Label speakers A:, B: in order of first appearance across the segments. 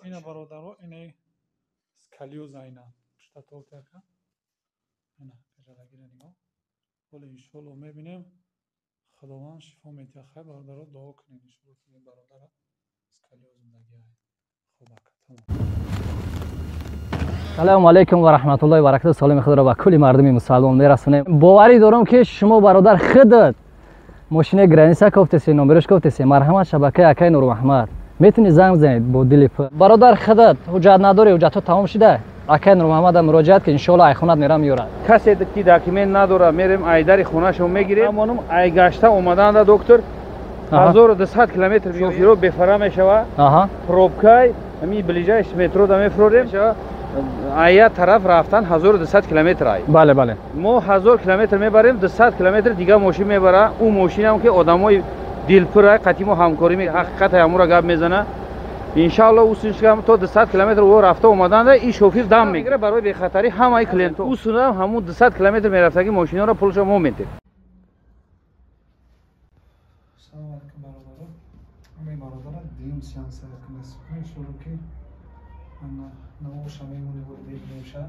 A: اینا برادرها اینا اسکالیوز اینا شتاتو ترکا اینا کجاگیره نگاه ولی انشالله میبینیم خداوند شفا میده خیر برادرها دعا کنین انشالله که این برادر اسکالیوز زندگی خوب تمام.
B: سلام علیکم و رحمت الله و برکاته. سلام خود را به کل مردم مسلمان میرسونیم. باوری دارم که شما برادر خودت ماشین گرانیسا گفتسی نمبرش گفتسی مرحمت شبکه اکای نور محمد میتونی زنگ بزنید با دل برادر خودت حجت نداری حجت تمام شده اکای نور محمد مراجعت که ان شاء الله ای خونت میرم میاره
C: کسی که داکیومنت نداره میریم ایدر خونهشو میگیریم همونم ای گشته اومدن دکتر 1200 کیلومتر میو بفرا میشوه پروبکای می بلیجایش مترو دم میفروریم آیا طرف رفتن 1200 کیلومتر ای
B: بله بله
C: ما 1000 کیلومتر میبریم 200 کیلومتر دیگه ماشین میبره اون ماشین هم که آدمای دلپر قطعی همکاری می حقیقت امور گپ میزنه ان شاء الله اوسش که تو 200 کیلومتر و رفته اومدن این شوفیر دم میگیره برای بی خطری همه کلینت اصولا همون 200 کیلومتر میرفتگی ماشینا رو پولش ما میده.
A: سلام علیکم برادران. همه برادران دیم سیانس کنس این شروع کی من نوش میمونی بود دیگه میشه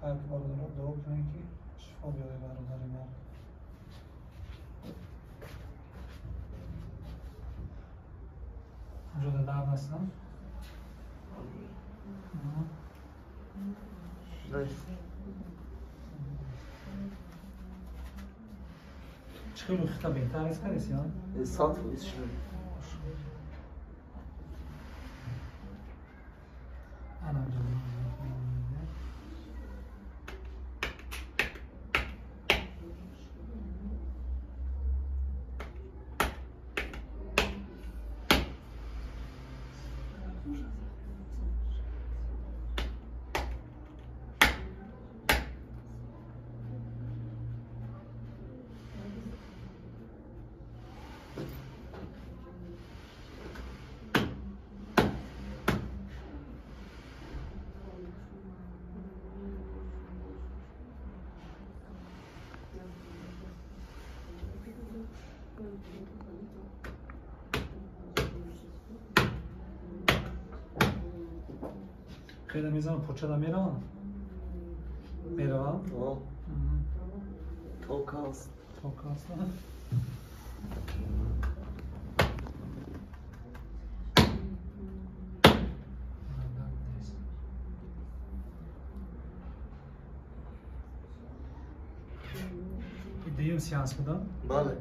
A: خیلی برادران دعا کنین که شفا بیاره برادر ما. جدا درد هستم. چه خیلی بهتر است کاریس یا؟
D: ساعت ویش شد.
A: انا جدا. خیلی میزنم پوچه دا میروم
D: توکاست
A: دیم سیانس بودم؟
D: بله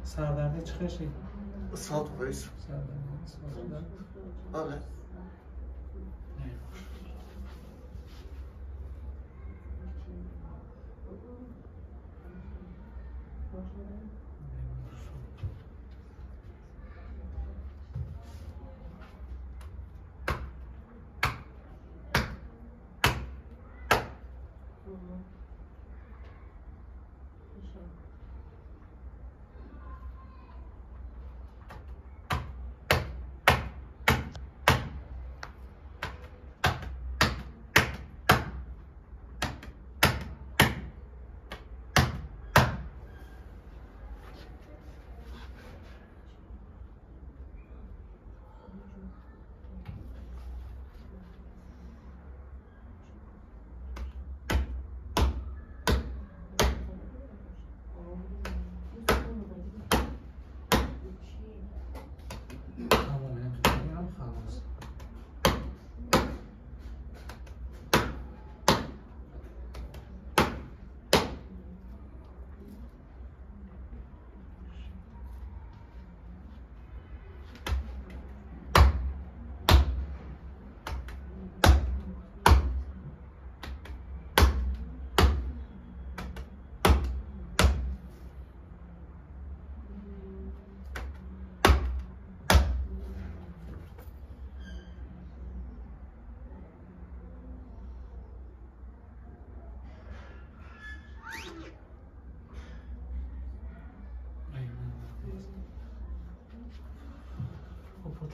A: سردرده چه خیشی؟
D: ساعت ویش
A: سردرده
D: بله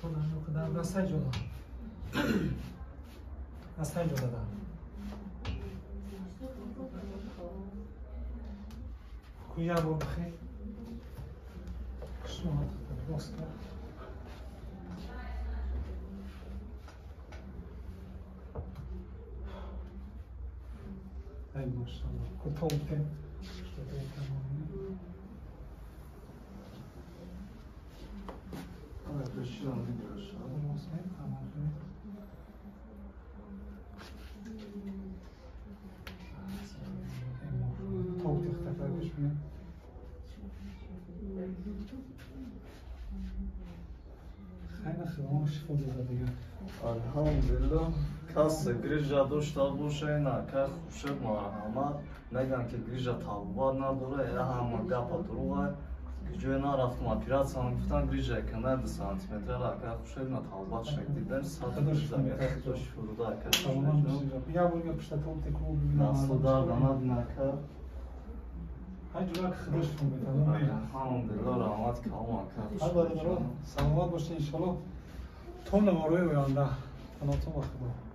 A: خودم نکدم دسته جدا دسته جدا دارم کویا با بخیر شما باست ای ماشاءالله کوتاه
D: Arkadaşlar biliyoruz.
A: Tavuk tekrar düşmüyor. Hayır, xıvam şifa diyor.
D: Elhamdülillah. Kassa grija doşta boşayna ka xuşab marhama negan ki grija tabuba nadora ya hama gapa duruğa gücüne raftım operasyonu giftan grija kenar 1 santimetre ka xuşab na tabuba şekilde satılır da doş furuda ka
A: Tamam. Ya buraya pişta tavuk tekrar bir
D: nasıl da bana ka
A: Hacılar xıdış mı tamam mı?
D: elhamdülillah rahmat kalma ka
A: Allah razı olsun. Selamat olsun inşallah. Tonla var o yanda. Anlatım bakın.